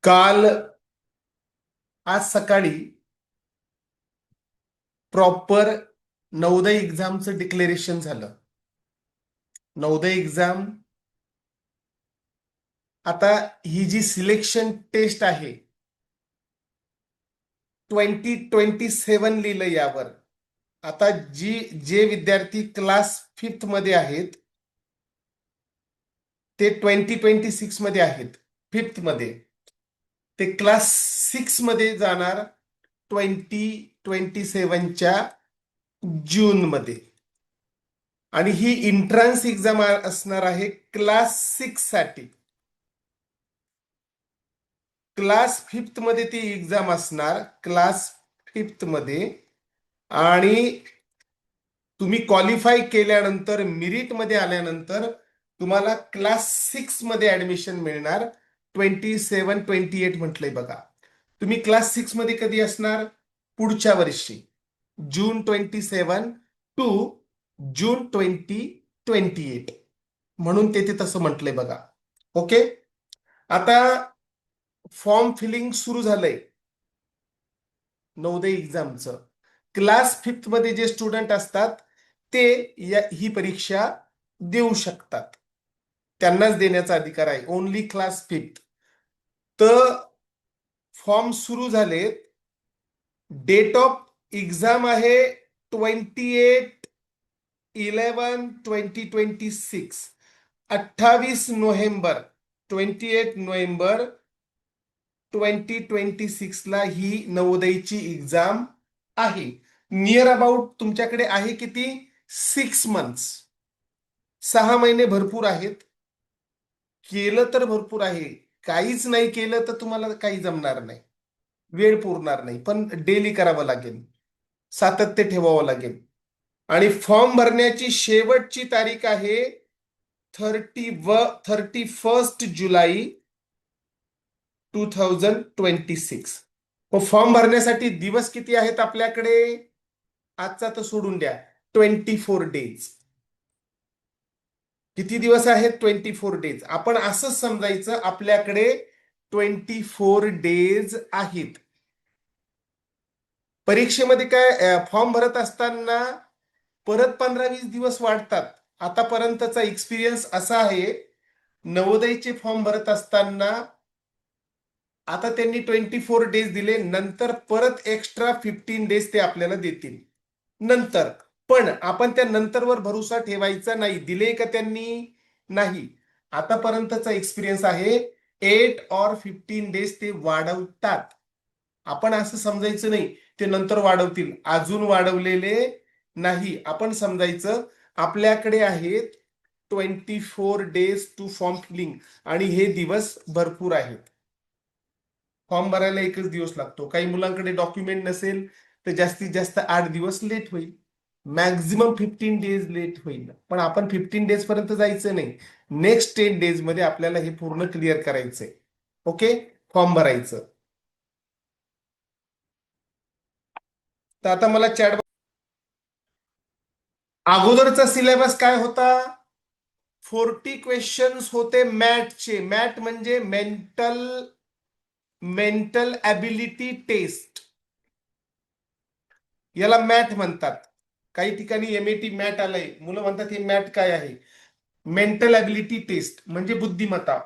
काल आज सकाळी प्रॉपर नवोदय एक्झामचं डिक्लेरेशन झालं. नवोदय एक्झाम आता ही जी सिलेक्शन टेस्ट आहे 2027 लिहिलं यावर. आता जे विद्यार्थी क्लास 5th मध्ये आहेत ते 2026 मध्ये आहेत. 5th मध्ये ते क्लास 6 मध्ये जाणार 2027च्या जून मध्ये. आणि ही एंट्रन्स एक्झाम असणार आहे क्लास 6 साठी. क्लास 5th मध्ये ती एक्झाम असणार, क्लास 5th मध्ये. आणि तुम्ही क्वालिफाय केल्यानंतर मेरिट मध्ये आल्यानंतर तुम्हाला क्लास 6 मध्ये ऍडमिशन मिळणार. 27-28 म्हटलंय बघा. तुम्ही क्लास 6 मध्ये कधी असणार? पुढच्या वर्षी जून 27 टू जून 2028, म्हणून तेथे तसं म्हटलंय बघा. ओके. आता फॉर्म फिलिंग सुरू झालंय नवोदय एक्झामचं. क्लास 5th मध्ये जे स्टुडंट असतात ते ही परीक्षा देऊ शकतात. त्यांनाच देण्याचा अधिकार आहे, ओनली क्लास 5th. तर फॉर्म सुरू झालेत. डेट ऑफ एक्झाम आहे 28/11/2026. 28 नोव्हेंबर 28 नोव्हेंबर 2026 ला ही नवोदयची एक्झाम आहे. नियर अबाउट तुमच्याकडे आहे किती? 6 मंथ्स. 6 महिने भरपूर आहेत. केलं तर भरपूर आहे, काहीच नाही केलं तर तुम्हाला काही जमणार नाही, वेळ पुरणार नाही. पण डेली करावं लागेल, सातत्य ठेवावं लागेल. आणि फॉर्म भरण्याची शेवटची तारीख आहे 31 जुलै 2026. फॉर्म भरण्यासाठी दिवस किती आहेत आपल्याकडे? आजचा तर सोडून द्या, 24 डेज. किती दिवस आहेत? 24 डेज. आपण असं समजायचं आपल्याकडे 24 डेज आहेत. परीक्षेमध्ये काय फॉर्म भरत असताना परत 15-20 दिवस वाढतात. आतापर्यंतचा एक्सपिरियन्स असा आहे, नवोदयचे फॉर्म भरत असताना आता त्यांनी 24 डेज दिले, नंतर परत एक्स्ट्रा 15 डेज ते आपल्याला देतील नंतर. पण आपण त्या नंतरवर भरोसा ठेवायचा नाही. दिले का त्यांनी? नाही. आतापर्यंतचा एक्सपिरियन्स आहे 8 और 15 डेज ते वाढवतात. आपण असं समजायचं नाही ते नंतर वाढवतील, अजून वाढवलेले नाही. आपण समजायचं आपल्याकडे आहेत 24 डेज टू फॉर्म फिलिंग, आणि हे दिवस भरपूर आहेत. फॉर्म भरायला एकच दिवस लागतो. काही मुलांकडे डॉक्युमेंट नसेल तर जास्तीत जास्त 8 दिवस लेट होईल, मॅक्झिमम 15 डेज लेट होईल. पण आपण 15 डेज पर्यंत जायचं नाही. नेक्स्ट 10 डेज मध्ये आपल्याला हे पूर्ण क्लिअर करायचंय. ओके. फॉर्म भरायचं. तर आता मला चॅट, अगोदरचा सिलेबस काय होता? 40 क्वेश्चन्स होते मॅथचे. मॅथ म्हणजे मेंटल ॲबिलिटी टेस्ट, याला मॅथ म्हणतात. काही ठिकाणी MAT मॅथ आलंय, मुलं म्हणतात हे मॅथ काय आहे? मेंटल ॲबिलिटी टेस्ट म्हणजे बुद्धिमत्ता.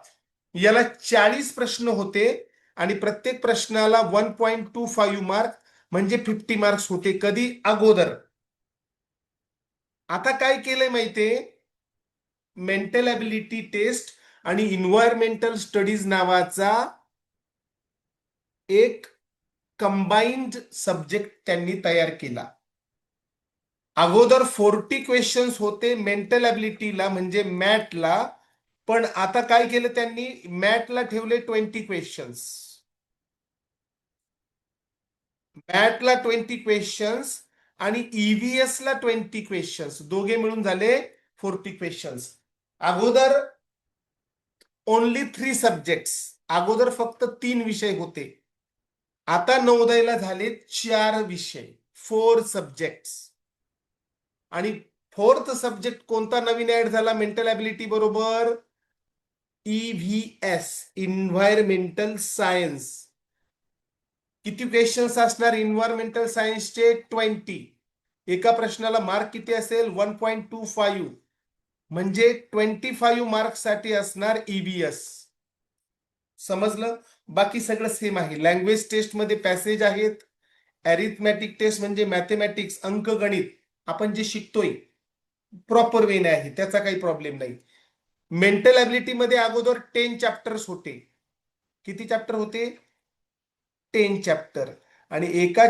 याला 40 प्रश्न होते आणि प्रत्येक प्रश्नाला 1.25 मार्क म्हणजे 50 मार्क्स होते. कधी? अगोदर. आता काय केलंय माहितीये? मेंटल ॲबिलिटी टेस्ट आणि इन्व्हायरमेंटल स्टडीज नावाचा एक कंबाइंड सब्जेक्ट त्यांनी तयार केला. अगोदर 40 क्वेश्चन्स होते मेंटल ॲबिलिटीला म्हणजे मॅथला, पण आता काय केलं त्यांनी? मॅथला ठेवले 20 क्वेश्चन्स. मॅथला 20 क्वेश्चन्स आणि EVS ला 20 क्वेश्चन्स, दोघे मिळून झाले 40 क्वेश्चन्स. अगोदर ओनली 3 सब्जेक्ट्स, अगोदर फक्त 3 विषय होते. आता नवोदयला झाले 4 विषय, 4 सब्जेक्ट्स. आणि 4th सब्जेक्ट कोणता नवीन ऍड झाला मेंटल ॲबिलिटी बरोबर? EVS, environmental science. किती क्वेश्चन्स असणार इन्व्हायरमेंटल सायन्सचे? 20. एका प्रश्नाला मार्क किती असेल? 1.25. म्हणजे 25 मार्क्ससाठी असणार EVS. समजलं? बाकी सगळं सेम आहे. लँग्वेज टेस्ट मध्ये पॅसेज आहेत. अरिथमॅटिक टेस्ट म्हणजे मॅथमॅटिक्स, अंकगणित आपण जे शिकतोय प्रॉपर वेने आहे, त्याचा काही प्रॉब्लेम नाही. मेंटल ॲबिलिटी मध्ये अगोदर 10 चॅप्टर्स होते. किती चॅप्टर होते? 10 चॅप्टर. आणि एका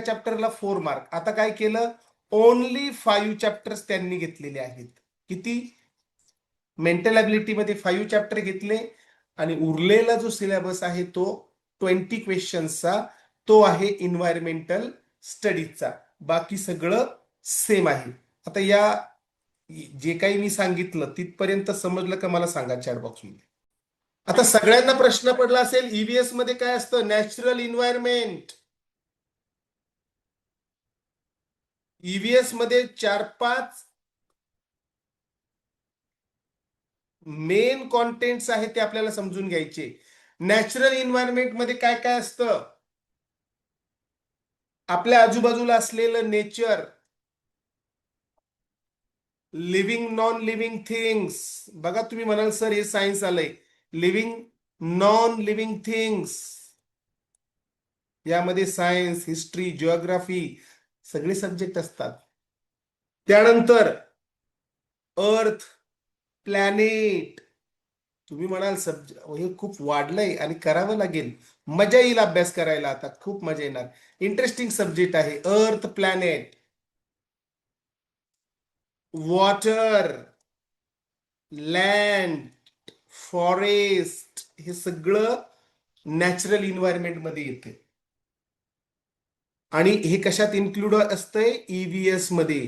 चॅप्टरला 4 मार्क. आता काय केलं? ओनली 5 चॅप्टर्स त्यांनी घेतलेले आहेत. किती? मेंटल ॲबिलिटी मध्ये 5 चॅप्टर घेतले आणि उरलेला जो सिलेबस आहे तो 20 क्वेश्चन्सचा, तो आहे इन्व्हायरमेंटल स्टडीजचा. बाकी सगळं सेम आहे. आता या जे काही मी सांगितलं तिथपर्यंत समजलं का मला सांगा चॅट बॉक्समध्ये. आता सगळ्यांना प्रश्न पडला असेल, EVS मध्ये काय असतं? Natural environment. EVS मध्ये 4-5 मेन कॉन्टेंट्स आहेत, ते आपल्याला समजून घ्यायचे. नॅचरल इन्व्हायरमेंट मध्ये काय काय असतं? आपल्या आजूबाजूला असलेलं nature, living non living things. बघा तुम्ही म्हणाल सर हे सायन्स आलंय. लिव्हिंग नॉन लिव्हिंग थिंग्स, यामध्ये सायन्स, हिस्ट्री, जिओग्राफी सगळे सब्जेक्ट असतात. त्यानंतर अर्थ, प्लॅनेट. तुम्ही म्हणाल हे खूप वाढलंय आणि करावं लागेल. मजा येईल अभ्यास करायला, आता खूप मजा येणार. इंटरेस्टिंग सब्जेक्ट आहे. अर्थ, प्लॅनेट, वॉटर, लँड, फॉरेस्ट, हे सगळं नॅचरल इन्व्हायरमेंट मध्ये येते. आणि हे कशात इन्क्लूड असतंय? EVS मध्ये.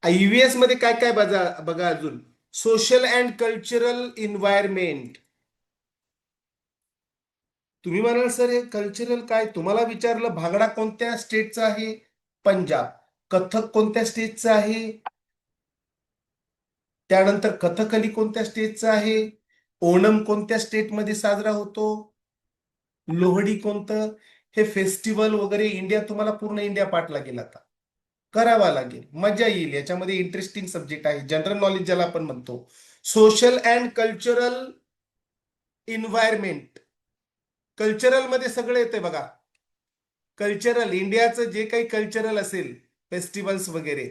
EVS मध्ये काय काय बघा बघा अजून. Social and cultural environment. तुम्ही म्हणाल सर हे कल्चरल काय? तुम्हाला विचारलं भांगडा कोणत्या स्टेटचा आहे? पंजाब. कथक कोणत्या स्टेटचा आहे? त्यानंतर कथकली कोणत्या स्टेटचा आहे? ओणम कोणत्या स्टेटमध्ये साजरा होतो? लोहडी कोणतं? हे फेस्टिवल वगैरे इंडिया, तुम्हाला पूर्ण इंडिया पाठ लागेल, आता करावा लागेल. मजा येईल याच्यामध्ये. इंटरेस्टिंग सब्जेक्ट आहे, जनरल नॉलेज ज्याला आपण म्हणतो. Social and cultural environment. Cultural मध्ये सगळं येते बघा. कल्चरल इंडियाचं जे काही कल्चरल असेल, फेस्टिवल्स वगैरे,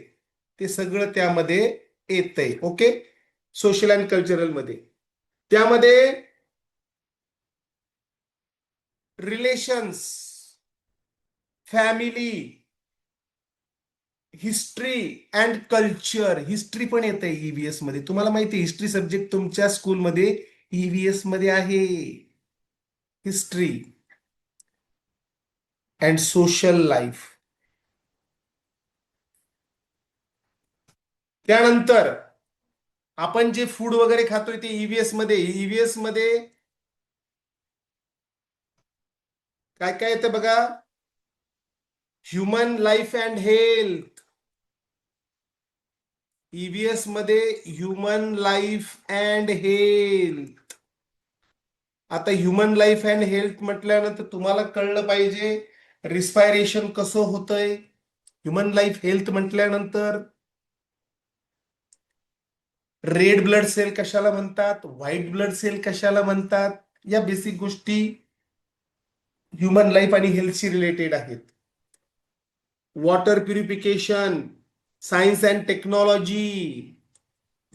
ते सगळं त्यामध्ये येतंय. ओके. सोशल अँड कल्चरल मध्ये त्यामध्ये relations, family, history and culture. History पण येते EVS मध्ये. तुम्हाला माहिती आहे हिस्ट्री सब्जेक्ट तुमच्या स्कूलमध्ये EVS मध्ये आहे. History and social life. त्यानंतर आपण जे फूड वगैरे खातोय ते EVS मध्ये काय काय येतं बघा. Human life and health. EVS मध्ये ह्युमन लाईफ अँड हेल्थ. आता ह्युमन लाईफ अँड हेल्थ म्हटल्यानंतर तुम्हाला कळलं पाहिजे रिस्पायरेशन कसं होतंय. ह्युमन लाईफ हेल्थ म्हटल्यानंतर रेड ब्लड सेल कशाला म्हणतात, व्हाईट ब्लड सेल कशाला म्हणतात, या बेसिक गोष्टी ह्युमन लाईफ आणि हेल्थशी रिलेटेड आहेत. Water purification, science and technology.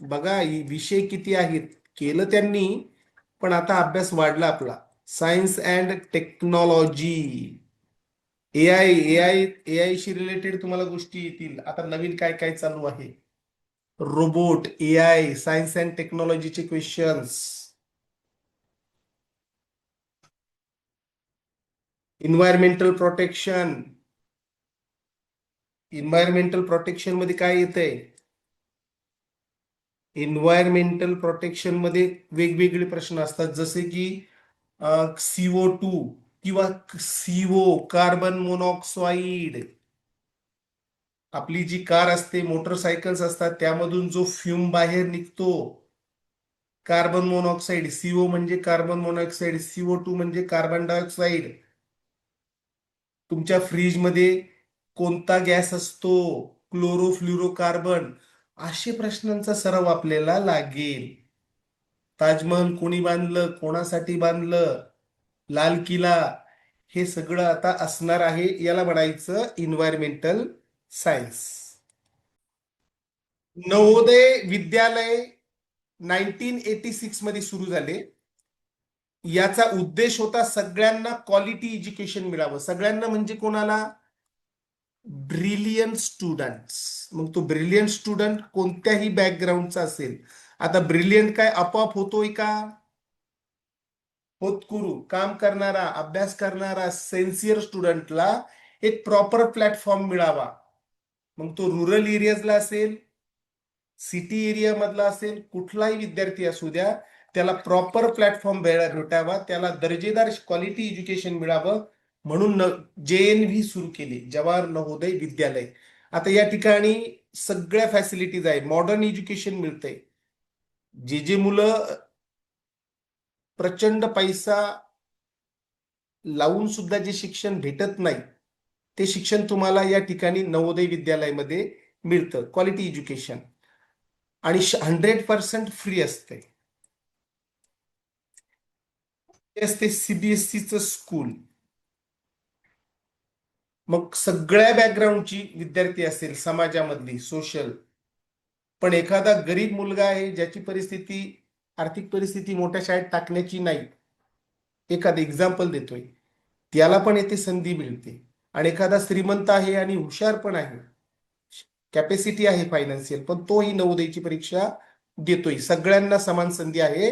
बघा विषय किती आहेत, केलं त्यांनी, पण आता अभ्यास वाढला आपला. Science and technology. AI AI AI शी रिलेटेड तुम्हाला गोष्टी येतील. आता नवीन काय काय चालू आहे. रोबोट, AI, सायन्स अँड टेक्नॉलॉजीचे questions. Environmental protection. Environmental protection मध्ये काय येतंय? इन्व्हायरमेंटल प्रोटेक्शन मध्ये वेगवेगळे प्रश्न असतात, जसे की CO2 किंवा CO, कार्बन मोनॉक्साईड. आपली जी कार असते, मोटरसायकल्स असतात, त्यामधून जो फ्यूम बाहेर निघतो कार्बन मोनॉक्साईड, सीओ म्हणजे कार्बन मोनॉक्साईड, CO2 म्हणजे कार्बन डायऑक्साईड. तुमच्या फ्रीजमध्ये कोणता गॅस असतो? क्लोरोफ्लोरोकार्बन. असे प्रश्नांचा सराव आपल्याला लागेल. ताजमहल कोणी बांधलं, कोणासाठी बांधलं, लाल किल्ला, हे सगळं आता असणार आहे. याला म्हणायचं इन्व्हायरमेंटल सायन्स. नवोदय विद्यालय 1986 मध्ये सुरू झाले. याचा उद्देश होता सगळ्यांना क्वालिटी एज्युकेशन मिळावं. सगळ्यांना म्हणजे कोणाला? Brilliant students. मग तो ब्रिलियंट स्टुडंट कोणत्याही बॅकग्राऊंडचा असेल. आता ब्रिलियंट काय आपोआप होतोय का? होतकुरू काम करणारा, अभ्यास करणारा सेन्सियर स्टुडंटला एक प्रॉपर प्लॅटफॉर्म मिळावा. मग तो रुरल एरियाजला असेल, सिटी एरिया मधला असेल, कुठलाही विद्यार्थी असू द्या, त्याला प्रॉपर प्लॅटफॉर्म भेटावा, त्याला दर्जेदार क्वालिटी एज्युकेशन मिळावं, म्हणून JNV सुरू केली, जवाहर नवोदय विद्यालय. आता या ठिकाणी सगळ्या फॅसिलिटीज आहे, मॉडर्न एज्युकेशन मिळतंय. जे जे मुलं प्रचंड पैसा लावून सुद्धा जे शिक्षण भेटत नाही, ते शिक्षण तुम्हाला या ठिकाणी नवोदय विद्यालयामध्ये मिळतं, क्वालिटी एज्युकेशन. आणि 100% फ्री असते. ते असते CBSEचं स्कूल. मग सगळ्या बॅकग्राऊंडची विद्यार्थी असेल, समाजामधली, सोशल. पण एखादा गरीब मुलगा आहे, ज्याची परिस्थिती, आर्थिक परिस्थिती मोठ्या शाळेत टाकण्याची नाही, एखादं एक्झाम्पल देतोय, त्याला पण येथे संधी मिळते. आणि एखादा श्रीमंत आहे आणि हुशार पण आहे, कॅपॅसिटी आहे फायनान्शियल, पण तोही नवोदयची परीक्षा देतोय. सगळ्यांना समान संधी आहे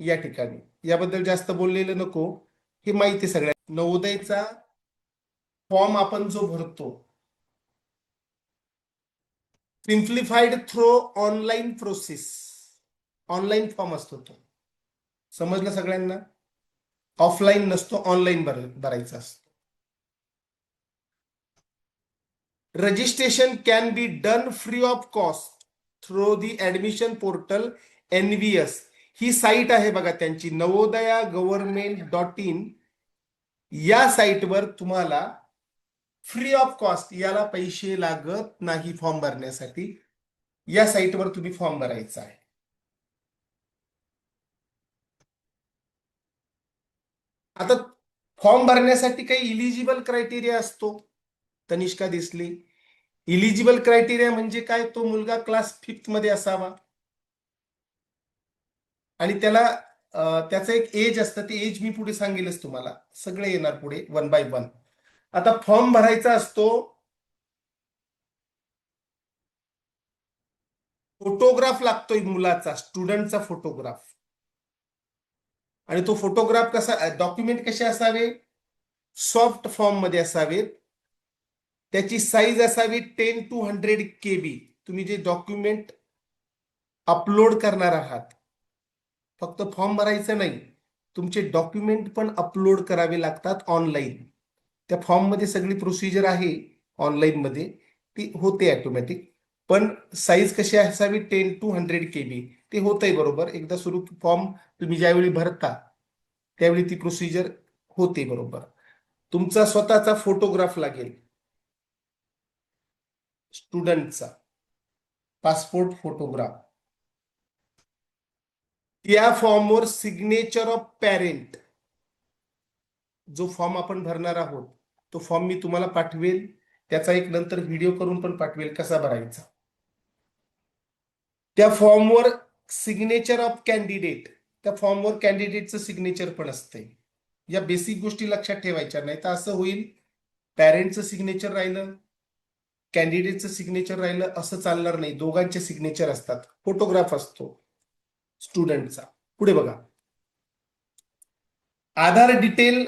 या ठिकाणी. याबद्दल जास्त बोललेलं नको, हे माहिती आहे सगळ्यांना. नवोदयचा फॉर्म आपण जो भरतो, simplified through online process, online form असतो तो. समजलं सगळ्यांना? ऑफलाईन नसतो, ऑनलाईन भरायचा असतो. Registration can be done free of cost through the admission portal NVS. ही साईट आहे बघा त्यांची, नवोदया गव्हर्नमेंट.in. या साईटवर तुम्हाला फ्री ऑफ कॉस्ट, याला पैसे लागत नाही फॉर्म भरण्यासाठी. या साईटवर तुम्ही फॉर्म भरायचा आहे. आता फॉर्म भरण्यासाठी काही इलिजिबल क्रायटेरिया असतो. तनिष्का दिसली. इलिजिबल क्रायटेरिया म्हणजे काय? तो मुलगा क्लास 5th मध्ये असावा आणि त्याला त्याचं एक एज असतं. ते एज मी पुढे सांगेलच तुम्हाला, सगळे येणार पुढे 1 by 1. आता फॉर्म भरायचा असतो. फोटोग्राफ लागतोय मुलाचा, स्टुडंटचा फोटोग्राफ. आणि तो फोटोग्राफ कसा, डॉक्युमेंट कसे असावे? सॉफ्ट फॉर्म मध्ये असावेत. त्याची साईज असावी 10 to 100 KB. तुम्ही जे डॉक्युमेंट अपलोड करणार आहात, फक्त फॉर्म भरायचं नाही, तुमचे डॉक्युमेंट पण अपलोड करावे लागतात ऑनलाईन. त्या फॉर्म मध्ये सगळी प्रोसिजर आहे ऑनलाईन मध्ये, ती होते ऑटोमॅटिक. पण साईज कशी असावी? 10 to 100 KB. ते होतंय बरोबर. एकदा सुरू फॉर्म तुम्ही ज्यावेळी भरता, त्यावेळी ती प्रोसिजर होते बरोबर. तुमचा स्वतःचा फोटोग्राफ लागेल, स्टुडंटचा पासपोर्ट फोटोग्राफ. त्या फॉर्मवर सिग्नेचर ऑफ पॅरेंट, जो फॉर्म आपण भरणार आहोत, तो फॉर्म मी तुम्हाला पाठवेल. त्याचा एक नंतर व्हिडिओ करून पण पाठवेल कसा भरायचा. त्या फॉर्मवर सिग्नेचर ऑफ कॅन्डिडेट, त्या फॉर्मवर कॅन्डिडेटचं सिग्नेचर पण असतंय. या बेसिक गोष्टी लक्षात ठेवायच्या, नाही तर असं होईल, पॅरेंटचं सिग्नेचर राहिलं, कॅन्डिडेटचं सिग्नेचर राहिलं, असं चालणार नाही. दोघांचे सिग्नेचर असतात. फोटोग्राफ असतो स्टुडंटचा. पुढे बघा. आधार डिटेल,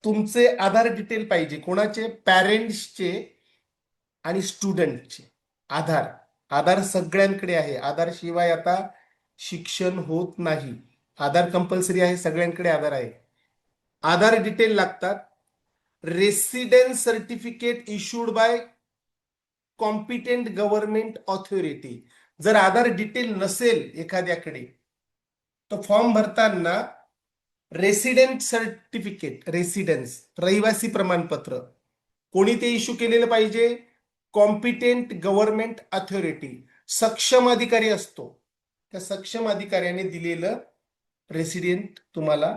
तुमचे आधार डिटेल पाहिजे. कोणाचे? पॅरेंट्सचे आणि स्टुडंटचे. आधार, आधार सगळ्यांकडे आहे. आधार शिवाय आता शिक्षण होत नाही. आधार कंपल्सरी आहे, सगळ्यांकडे आधार आहे. आधार डिटेल लागतात. Residence certificate issued by competent government authority. जर आधार डिटेल नसेल एखाद्याकडे, तो फॉर्म भरताना रेसिडेंट सर्टिफिकेट, रेसिडेन्स रहिवासी प्रमाणपत्र कोणी ते इश्यू केलेलं पाहिजे? कॉम्पिटेंट गव्हर्नमेंट अथॉरिटी, सक्षम अधिकारी असतो, त्या सक्षम अधिकाऱ्याने दिलेलं रेसिडेंट तुम्हाला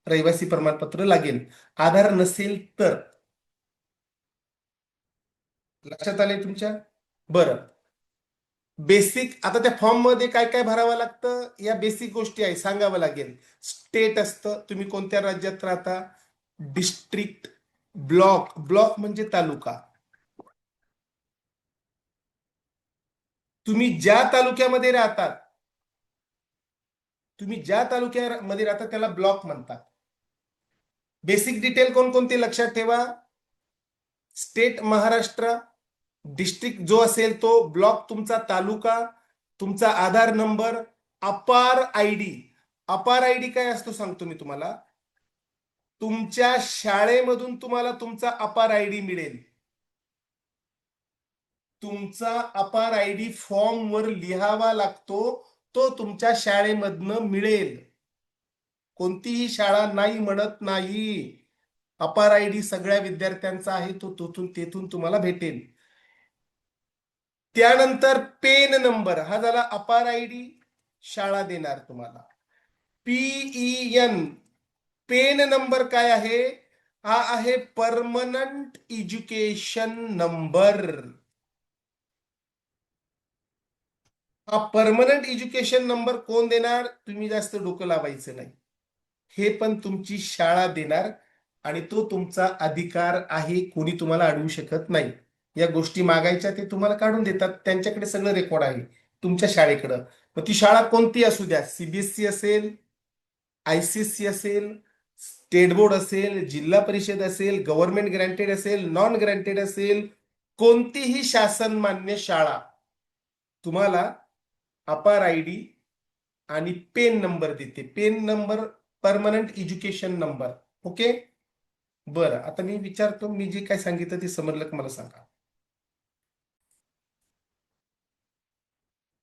रहिवासी प्रमाणपत्र लागेल. आधार नसेल तर. लक्षात आलंय तुमच्या? बरं. बेसिक, आता त्या फॉर्म मध्ये काय काय भरावं लागतं, या बेसिक गोष्टी आहे, सांगावं लागेल. स्टेट असतं, तुम्ही कोणत्या राज्यात राहता. डिस्ट्रिक्ट, ब्लॉक, ब्लॉक म्हणजे तालुका, तुम्ही ज्या तालुक्यामध्ये राहतात, तुम्ही ज्या तालुक्यामध्ये राहतात त्याला ब्लॉक म्हणतात. बेसिक डिटेल कोणकोणते लक्षात ठेवा. स्टेट महाराष्ट्र, डिस्ट्रिक्ट जो असेल तो, ब्लॉक तुमचा तालुका, तुमचा आधार नंबर, अपार आयडी. अपार आयडी काय असतो सांगतो मी तुम्हाला. तुमच्या शाळेमधून तुम्हाला तुमचा अपार आयडी मिळेल. तुमचा अपार आयडी फॉर्म वर लिहावा लागतो, तो तुमच्या शाळेमधनं मिळेल. कोणतीही शाळा नाही म्हणत नाही. अपार आयडी सगळ्या विद्यार्थ्यांचा आहे, तो तेथून तुम्हाला भेटेल. त्यानंतर पेन नंबर, हा झाला अपार आयडी, शाळा देणार तुम्हाला. PEN, पेन नंबर काय आहे? हा आहे परमनंट एज्युकेशन नंबर. हा परमनंट एज्युकेशन नंबर कोण देणार? तुम्ही जास्त डोकं लावायचं नाही, हे पण तुमची शाळा देणार, आणि तो तुमचा अधिकार आहे, कोणी तुम्हाला अडवू शकत नाही. या गोष्टी मागायच्या ते तुम्हाला काढून देतात, त्यांच्याकडे सगळं रेकॉर्ड आहे तुमच्या शाळेकडं. मग ती शाळा कोणती असू द्या, CBSE असेल, ICSE असेल, स्टेट बोर्ड असेल, जिल्हा परिषद असेल, गव्हर्नमेंट ग्रँटेड असेल, नॉन ग्रँटेड असेल, कोणतीही शासन मान्य शाळा तुम्हाला अपार आयडी आणि पेन नंबर देते. PAN number, permanent education number. Okay. बरं, आता मी विचारतो, मी जे काय सांगितलं ते समजलं का मला सांगा.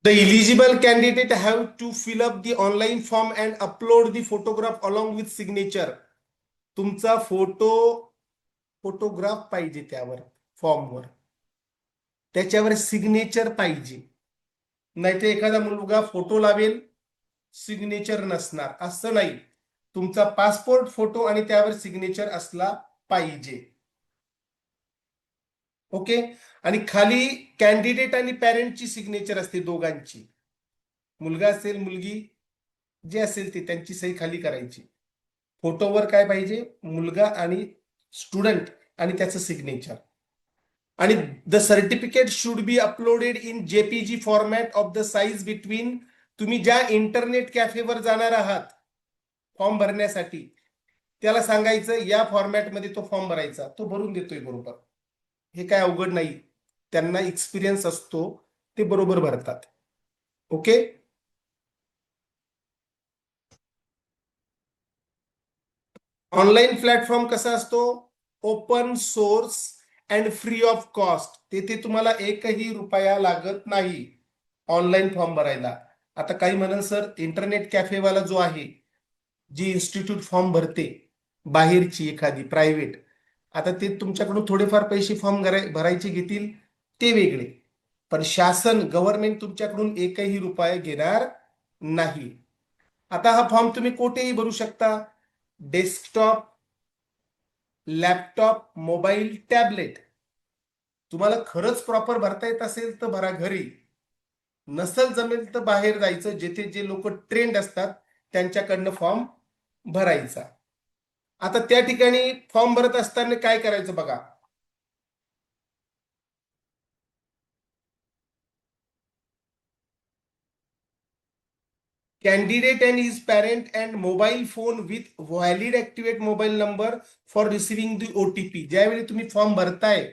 The eligible candidate have to fill up the online form and upload the photograph along with signature. तुमचा फोटोग्राफ पाहिजे त्यावर, फॉर्मवर, त्याच्यावर सिग्नेचर पाहिजे. नाहीतर एखादा मुलगा फोटो लावेल, सिग्नेचर नसणार, असं नाही. तुमचा पासपोर्ट फोटो आणि त्यावर सिग्नेचर असला पाहिजे. ओके. आणि खाली कॅन्डिडेट आणि पॅरेंटची सिग्नेचर असते, दोघांची, मुलगा असेल मुलगी, जे असेल ते त्यांची सही खाली करायची. फोटोवर काय पाहिजे? मुलगा आणि स्टुडंट आणि त्याचं सिग्नेचर. आणि the certificate should be uploaded in JPG format of the size between. तुम्ही ज्या इंटरनेट कॅफेवर जाणार आहात फॉर्म भरण्यासाठी, त्याला सांगायचं या फॉर्मॅटमध्ये तो फॉर्म भरायचा, तो भरून देतोय बरोबर. हे काय अवघड नाही, त्यांना एक्सपिरियन्स असतो, ते बरोबर भरतात. ओके. ऑनलाईन प्लॅटफॉर्म कसा असतो? Open source and free of cost. तेथे तुम्हाला एकही रुपया लागत नाही ऑनलाईन फॉर्म भरायला. आता काही म्हणेल सर, इंटरनेट कॅफेवाला जो आहे, जी इन्स्टिट्यूट फॉर्म भरते, बाहेरची एखादी प्रायव्हेट, आता ते तुमच्याकडून थोडेफार पैसे फॉर्म भरायचे घेतील, ते वेगळे, पण शासन, गव्हर्नमेंट तुमच्याकडून एकही रुपया घेणार नाही. आता हा फॉर्म तुम्ही कोठेही भरू शकता, डेस्कटॉप, लॅपटॉप, मोबाईल, टॅबलेट. तुम्हाला खरंच प्रॉपर भरता येत असेल तर भरा घरी, नसल जमेल तर बाहेर जायचं, जेथे जे लोक ट्रेंड असतात त्यांच्याकडनं फॉर्म भरायचा. आता त्या ठिकाणी फॉर्म भरत असताना काय करायचं बघा. Candidate and his parent and mobile phone with valid activate mobile number for receiving the OTP. ज्यावेळी तुम्ही फॉर्म भरताय,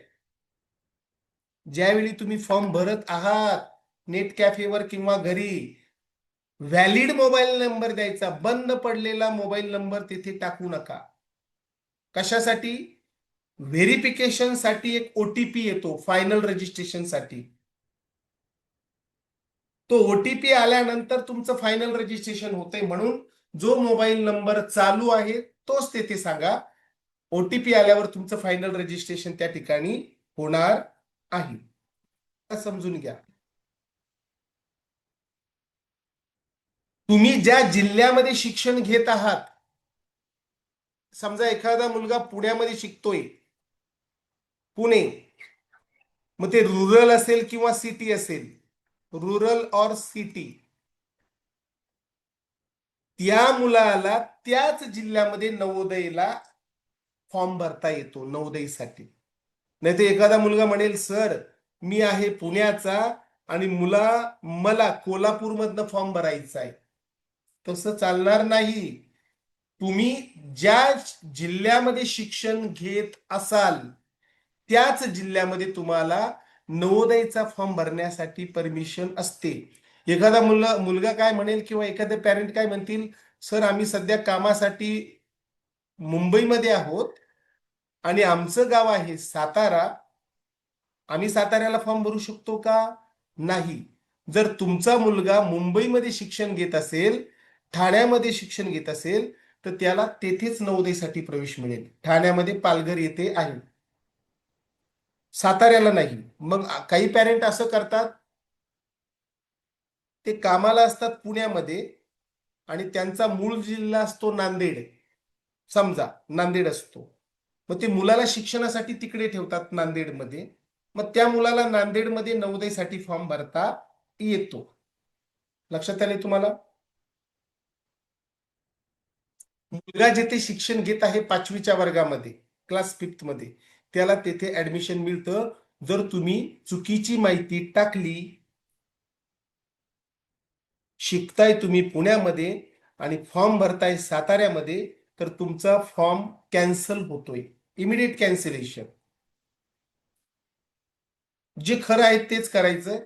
ज्यावेळी तुम्ही फॉर्म भरत आहात नेट कॅफेवर किंवा घरी, व्हॅलिड मोबाईल नंबर द्यायचा, बंद पडलेला मोबाईल नंबर तिथे टाकू नका. कशासाठी? व्हेरिफिकेशन साठी एक OTP येतो फायनल रजिस्ट्रेशन साठी. तो ओटीपी आल्यानंतर तुमचं फायनल रजिस्ट्रेशन होतंय. म्हणून जो मोबाईल नंबर चालू आहे तोच तेथे सांगा. ओटीपी आल्यावर तुमचं फायनल रजिस्ट्रेशन त्या ठिकाणी होणार आहे. समजून घ्या. तुम्ही ज्या जिल्ह्यामध्ये शिक्षण घेत आहात, समजा एखादा मुलगा पुण्यामध्ये शिकतोय, पुणे, मग ते रुरल असेल किंवा सिटी असेल, रुरल और सिटी, त्या मुलाला त्याच जिल्ह्यामध्ये नवोदयला फॉर्म भरता येतो नवोदयसाठी. नाही तर एखादा मुलगा म्हणेल सर मी आहे पुण्याचा आणि मला कोल्हापूरमधनं फॉर्म भरायचा आहे, तसं चालणार नाही. तुम्ही ज्या जिल्ह्यामध्ये शिक्षण घेत असाल त्याच जिल्ह्यामध्ये तुम्हाला नवोदयचा फॉर्म भरण्यासाठी परमिशन असते. एखादा मुलगा काय म्हणेल किंवा एखादे पॅरेंट काय म्हणतील, सर आम्ही सध्या कामासाठी मुंबईमध्ये आहोत आणि आमचं गाव आहे सातारा, आम्ही साताऱ्याला फॉर्म भरू शकतो का? नाही. जर तुमचा मुलगा मुंबईमध्ये शिक्षण घेत असेल, ठाण्यामध्ये शिक्षण घेत असेल, तर त्याला तेथेच नवोदयसाठी प्रवेश मिळेल. ठाण्यामध्ये पालघर येथे आहे, साताऱ्याला नाही. मग काही पॅरेंट असं करतात, ते कामाला असतात पुण्यामध्ये आणि त्यांचा मूळ जिल्हा असतो नांदेड, समजा नांदेड असतो, मग ते मुलाला शिक्षणासाठी तिकडे ठेवतात नांदेडमध्ये. मग त्या मुलाला नांदेडमध्ये नवोदयसाठी फॉर्म भरता येतो. लक्षात आले तुम्हाला? मुलगा जिथे शिक्षण घेत आहे 5वीच्या वर्गामध्ये, क्लास 5 मध्ये, त्याला तेथे ऍडमिशन मिळतं. जर तुम्ही चुकीची माहिती टाकली, शिकताय तुम्ही पुण्यामध्ये आणि फॉर्म भरताय साताऱ्यामध्ये, तर तुमचा फॉर्म कॅन्सल होतोय, इमिडिएट कॅन्सलेशन. जे खरं आहे तेच करायचं,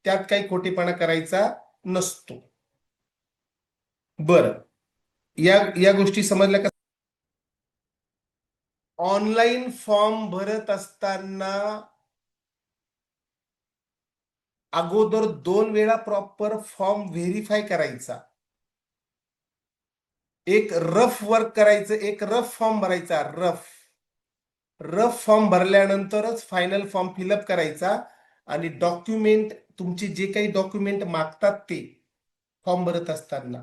त्यात काही खोटेपणा करायचा नसतो. बरं, या गोष्टी समजल्या का? ऑनलाईन फॉर्म भरत असताना अगोदर 2 वेळा प्रॉपर फॉर्म व्हेरीफाय करायचा. एक रफ वर्क करायचं, एक रफ फॉर्म भरायचा. रफ फॉर्म भरल्यानंतरच फायनल फॉर्म फिलअप करायचा. आणि डॉक्युमेंट, तुमचे जे काही डॉक्युमेंट मागतात ते फॉर्म भरत असताना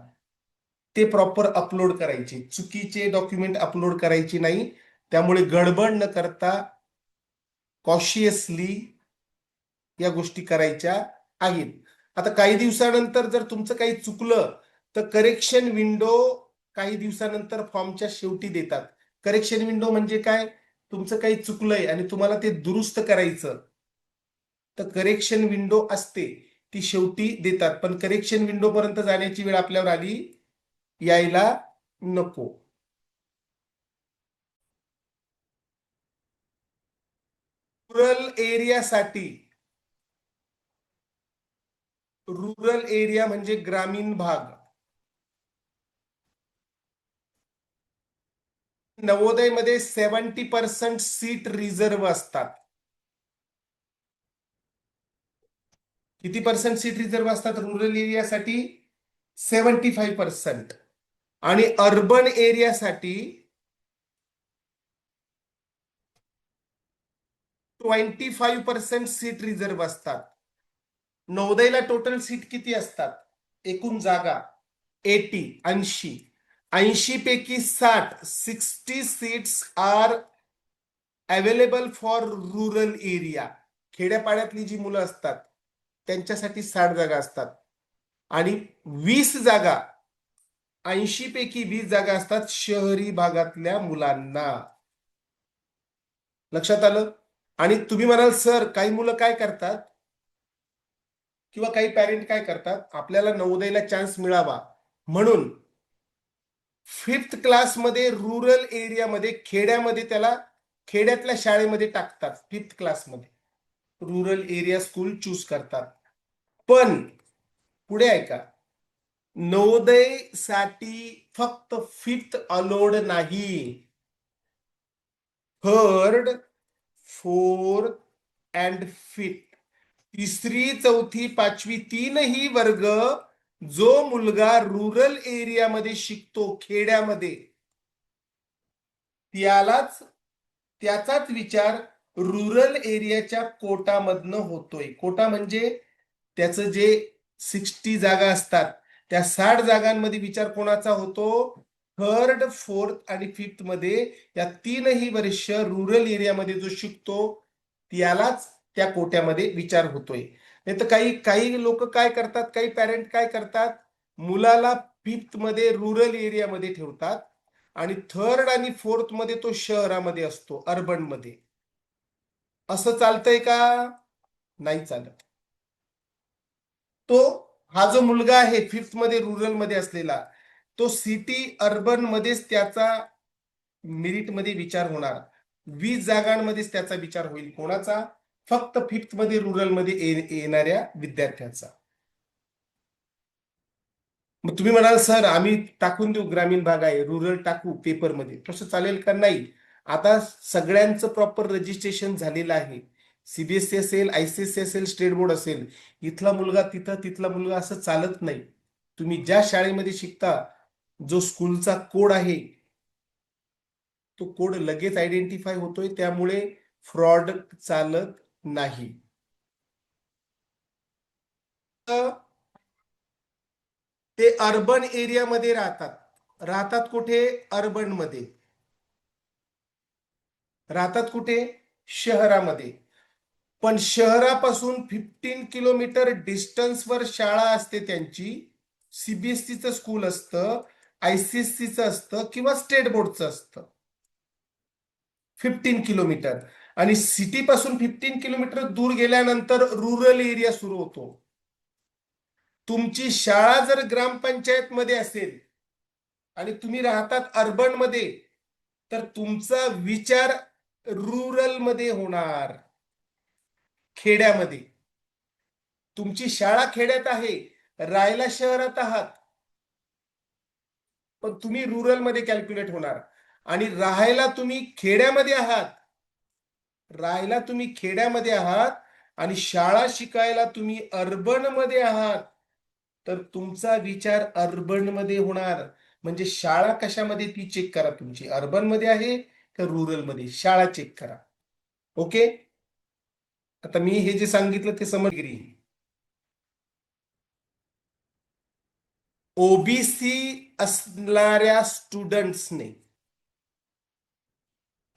ते प्रॉपर अपलोड करायचे. चुकीचे डॉक्युमेंट अपलोड करायचे नाही. त्यामुळे गडबड न करता कॉशियसली या गोष्टी करायच्या आहेत. आता काही दिवसानंतर जर तुमचं काही चुकलं तर करेक्शन विंडो काही दिवसानंतर फॉर्मच्या शेवटी देतात. करेक्शन विंडो म्हणजे काय? तुमचं काही चुकलंय आणि तुम्हाला ते दुरुस्त करायचं, तर करेक्शन विंडो असते, ती शेवटी देतात. पण करेक्शन विंडो पर्यंत जाण्याची वेळ आपल्यावर आली यायला नको. रुरल एरियासाठी, रुरल एरिया म्हणजे ग्रामीण भाग, नवोदयमध्ये 70% सीट रिझर्व्ह असतात. किती पर्सेंट सीट रिझर्व्ह असतात रुरल एरियासाठी? 75%. आणि अर्बन एरियासाठी 25% सीट रिझर्व्ह असतात. नवोदयला टोटल सीट किती असतात? एकूण जागा 80. 80 पैकी 60 seats are available for rural area. खेड्यापाड्यातली जी मुलं असतात त्यांच्यासाठी 60 जागा असतात. आणि 20 जागा, 80 पैकी 20 जागा असतात शहरी भागातल्या मुलांना. लक्षात आलं? आणि तुम्ही म्हणाल सर काही मुलं काय करतात, किंवा काही पॅरेंट काय करतात, आपल्याला नवोदयला चान्स मिळावा म्हणून 5th क्लासमध्ये रुरल एरियामध्ये, खेड्यामध्ये, त्याला खेड्यातल्या शाळेमध्ये टाकतात. 5th क्लासमध्ये रुरल एरिया स्कूल चूज करतात. पण पुढे ऐका, नवोदय साठी फक्त 5th अलोड नाही, 3rd, 4th अँड 5th तिसरी, चौथी, पाचवी तीनही वर्ग जो मुलगा रुरल एरियामध्ये शिकतो, खेड्यामध्ये, त्याचाच विचार रुरल एरियाच्या कोटामधनं होतोय. कोटा म्हणजे त्याचं जे 60 जागा असतात, त्या 60 जागांमध्ये विचार कोणाचा होतो? थर्ड, फोर्थ आणि फिफ्थ मध्ये या तीनही वर्ष रुरल एरियामध्ये जो शिकतो त्यालाच त्या कोट्यामध्ये विचार होतोय. नाही तर काही काही लोक काय करतात, काही पॅरेंट काय करतात, मुलाला फिफ्थ मध्ये रुरल एरियामध्ये ठेवतात आणि थर्ड आणि फोर्थ मध्ये तो शहरामध्ये असतो, अर्बन मध्ये. असं चालतंय का? नाही चालत. तो हा जो मुलगा आहे फिफ्थ मध्ये रुरल मध्ये असलेला, तो सिटी अर्बन मध्येच त्याचा मेरिट मध्ये विचार होणार. 20 जागांमध्येच त्याचा विचार होईल. कोणाचा? फक्त फिफ्थ मध्ये रुरल मध्ये येणाऱ्या विद्यार्थ्याचा. मग तुम्ही म्हणाल सर आम्ही टाकून देऊ, ग्रामीण भाग आहे, रुरल टाकू पेपरमध्ये, तसं चालेल का? नाही. आता सगळ्यांचं प्रॉपर रजिस्ट्रेशन झालेलं आहे. सीबीएसई असेल, आयसीएसई असेल, स्टेट बोर्ड असेल, इथला मुलगा तिथं, तिथला मुलगा असं चालत नाही. तुम्ही ज्या शाळेमध्ये शिकता, जो स्कूलचा कोड आहे तो कोड लगेच आयडेंटिफाय होतोय, त्यामुळे फ्रॉड चालत नाही. ते अर्बन एरियामध्ये राहतात. राहतात कुठे? अर्बन मध्ये. राहतात कुठे? शहरामध्ये. पण शहरापासून 15 किलोमीटर डिस्टन्सवर शाळा असते त्यांची. सीबीएसईचं स्कूल असतं, आयसीएससीचं असतं किंवा स्टेट बोर्डचं असतं. 15 किलोमीटर. आणि सिटीपासून 15 किलोमीटर दूर गेल्यानंतर रुरल एरिया सुरू होतो. तुमची शाळा जर ग्रामपंचायत मध्ये असेल आणि तुम्ही राहतात अर्बन मध्ये, तर तुमचा विचार रुरल मध्ये होणार, खेड्यामध्ये. तुमची शाळा खेड्यात आहे, राहायला शहरात आहात, पण तुम्ही रुरल मध्ये कॅल्क्युलेट होणार. आणि राहायला तुम्ही खेड्यामध्ये आहात आणि शाळा शिकायला तुम्ही अर्बन मध्ये आहात, तर तुमचा विचार अर्बन मध्ये होणार. म्हणजे शाळा कशामध्ये ती चेक करा, तुमची अर्बन मध्ये आहे का रुरल मध्ये, शाळा चेक करा. ओके. आता मी हे जे सांगितलं ते समजगिरी. ओबीसी असणाऱ्या स्टुडंट्सने,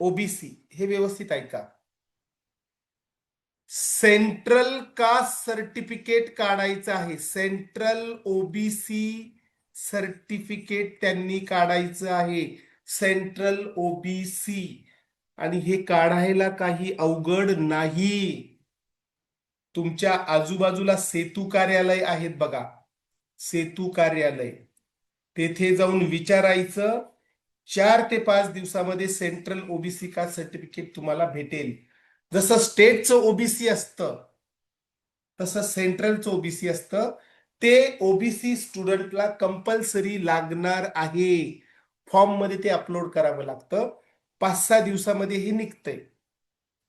ओबीसी हे व्यवस्थित ऐका, सेंट्रल कास्ट सर्टिफिकेट काढायचं आहे. सेंट्रल ओबीसी सर्टिफिकेट त्यांनी काढायचं आहे. Central OBC. आणि हे काढायला काही अवघड नाही. तुमच्या आजूबाजूला सेतू कार्यालय आहेत बघा, सेतू कार्यालय, तेथे जाऊन विचारायचं. 4 ते 5 दिवसामध्ये सेंट्रल ओबीसी कास्ट सर्टिफिकेट तुम्हाला भेटेल. जसं स्टेटचं ओबीसी असतं तसं सेंट्रलचं ओबीसी असतं. ते ओबीसी स्टुडंटला कंपल्सरी लागणार आहे. फॉर्म मध्ये ते अपलोड करावं लागतं. 5-6 दिवसामध्ये हे निघतंय.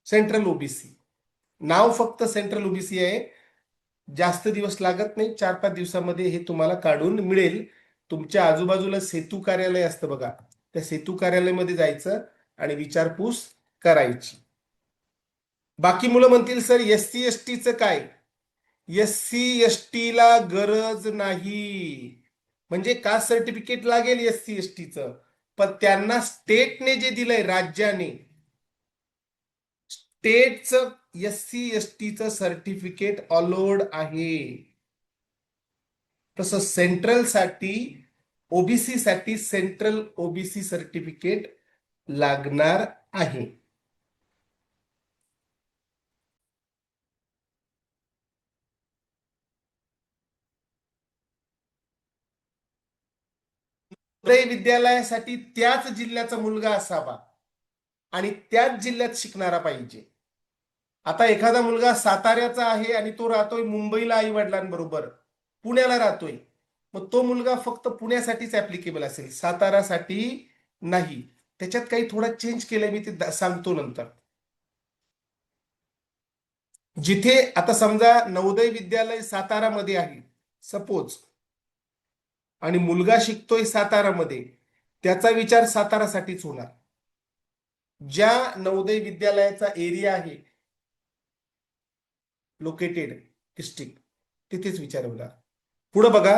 सेंट्रल ओबीसी नाव फक्त सेंट्रल ओबीसी आहे. जास्त दिवस लागत नाही, 4-5 दिवसामध्ये हे तुम्हाला काढून मिळेल. तुमच्या आजूबाजूला सेतू कार्यालय असतं बघा, त्या सेतू कार्यालयामध्ये जायचं आणि विचारपूस करायची. बाकी मुलं म्हणतील सर एससी एसटीचं काय? एससी एसटी ला गरज नाही. म्हणजे कास्ट सर्टिफिकेट लागेल एससी एसटीचं, पण त्यांना स्टेटने जे दिलंय, राज्याने, स्टेटचं एससी एसटीचं सर्टिफिकेट अलोड आहे. तसं सेंट्रल साठी, ओबीसी साठी सेंट्रल ओबीसी सर्टिफिकेट लागणार आहे. विद्यालयासाठी त्याच जिल्ह्याचा मुलगा असावा आणि त्याच जिल्ह्यात शिकणारा पाहिजे. आता एखादा मुलगा साताऱ्याचा आहे आणि तो राहतोय मुंबईला आई वडिलांबरोबर, पुण्याला राहतोय, मग तो मुलगा फक्त पुण्यासाठीच ऍप्लिकेबल असेल, सातारासाठी नाही. त्याच्यात काही थोडा चेंज केलाय मी, ते सांगतो नंतर. जिथे आता समजा नवोदय विद्यालय सातारामध्ये आहे सपोज, आणि मुलगा शिकतोय सातारामध्ये, त्याचा विचार सातारासाठीच होणार. ज्या नवोदय विद्यालयाचा एरिया आहे लोकेटेड डिस्ट्रिक्ट, तिथेच विचार होणार. पुढे बघा,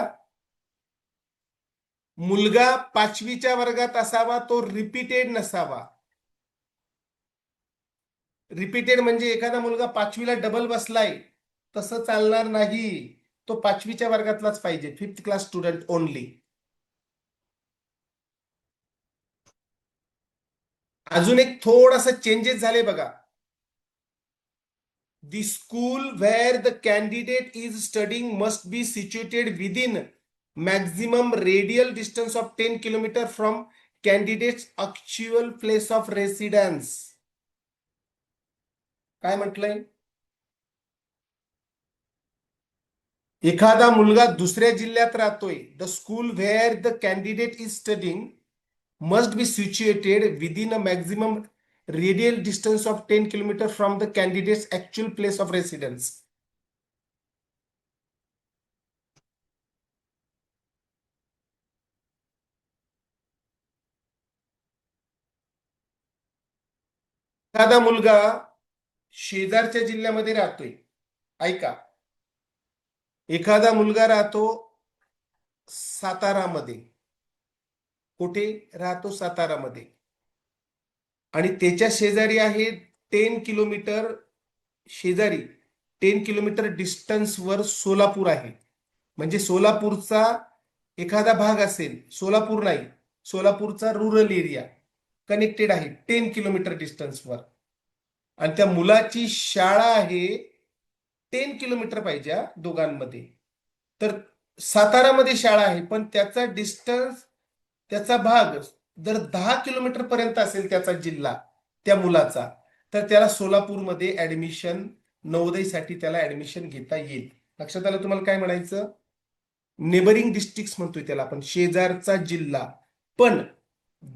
मुलगा 5वीच्या वर्गात असावा, तो रिपीटेड नसावा. रिपीटेड म्हणजे एखादा मुलगा 5वीला डबल बसलाय, तसं चालणार नाही. तो 5वीच्या वर्गातलाच पाहिजे, 5th क्लास स्टुडंट ओनली. अजून एक थोडासा चेंजेस झाले बघा. The school where the candidate is studying must be situated within maximum radial distance of 10 km from candidate's actual place of residence. काय म्हटलंय? एखादा मुलगा दुसऱ्या जिल्ह्यात राहतोय, the school where the candidate is studying must be situated within a maximum radial distance of 10 km from the candidate's actual place of residence. एखादा मुलगा शेजारच्या जिल्ह्यामध्ये राहतोय, ऐका, एखादा मुलगा राहतो सातारामध्ये, कुठे राहतो? सातारामध्ये, आणि त्याच्या शेजारी आहे 10 किलोमीटर शेजारी 10 किलोमीटर डिस्टन्सवर सोलापूर आहे. म्हणजे सोलापूरचा एखादा भाग असेल, सोलापूर नाही, सोलापूरचा रुरल एरिया कनेक्टेड आहे 10 किलोमीटर डिस्टन्सवर, आणि त्या मुलाची शाळा आहे 10 किलोमीटर पाहिजे दोघांमध्ये. तर सातारामध्ये शाळा आहे, पण त्याचा डिस्टन्स, त्याचा भाग जर 10 किलोमीटर पर्यंत असेल त्याचा जिल्हा त्या मुलाचा, तर त्याला सोलापूरमध्ये ऍडमिशन, नवोदयसाठी त्याला ऍडमिशन घेता येईल. लक्षात आलं तुम्हाला काय म्हणायचं? नेबरिंग डिस्ट्रिक्ट म्हणतोय त्याला आपण, शेजारचा जिल्हा, पण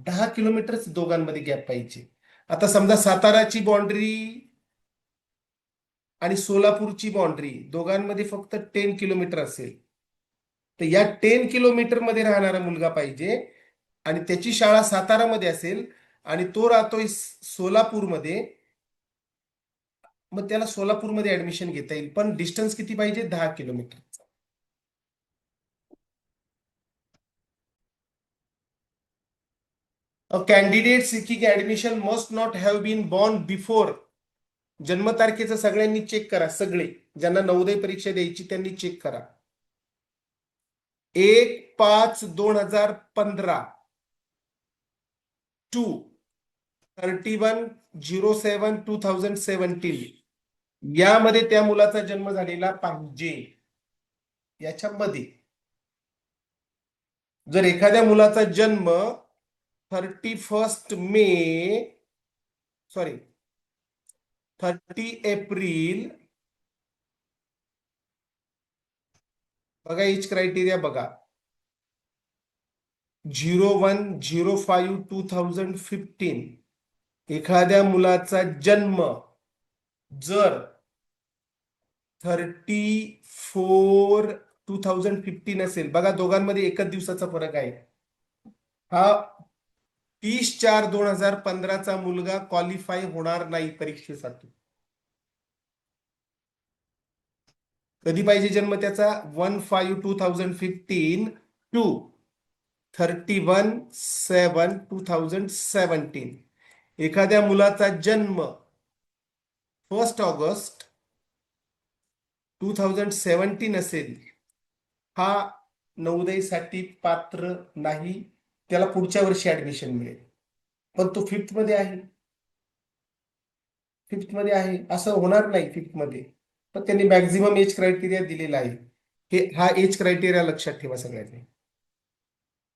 10 किलोमीटरच दोघांमध्ये गॅप पाहिजे. आता समजा साताराची बाउंड्री आणि सोलापूरची बाउंड्री दोघांमध्ये फक्त 10 किलोमीटर असेल, तर या 10 किलोमीटर मध्ये राहणारा मुलगा पाहिजे, आणि त्याची शाळा सातारामध्ये असेल आणि तो राहतोय सोलापूरमध्ये, मग त्याला सोलापूरमध्ये ऍडमिशन घेता येईल, पण डिस्टन्स किती पाहिजे? 10 kilometre. A candidate seeking admission must not have been born before. जन्मतारखेचं सगळ्यांनी चेक करा, सगळे ज्यांना नवोदय परीक्षा द्यायची त्यांनी चेक करा. 1/5/2015 टू 31/07/2017 यामध्ये त्या मुलाचा जन्म झालेला पाहिजे. याच्यामध्ये जर एखाद्या मुलाचा जन्म 31 मे, सॉरी 30 एप्रिल, बघा एज क्रायटेरिया बघा, 01/05/2015, एखाद्या मुलाचा जन्म जर 34/2015 असेल, बघा दोघांमध्ये एकच दिवसाचा फरक आहे, हा 30/4/2015चा मुलगा क्वालिफाय होणार नाही परीक्षेसाठी. कधी पाहिजे जन्म त्याचा? 1/5/2015 टू 31/7/2017. एखाद्या मुलाचा जन्म 1 ऑगस्ट 2017 असेल, हा नवोदयसाठी पात्र नाही, त्याला पुढच्या वर्षी ऍडमिशन मिळेल, पण तो फिफ्थ मध्ये आहे असं होणार नाही फिफ्थ मध्ये, पण त्यांनी मॅक्झिमम एज क्रायटेरिया दिलेला आहे. हा एज क्रायटेरिया लक्षात ठेवा सगळ्यांनी.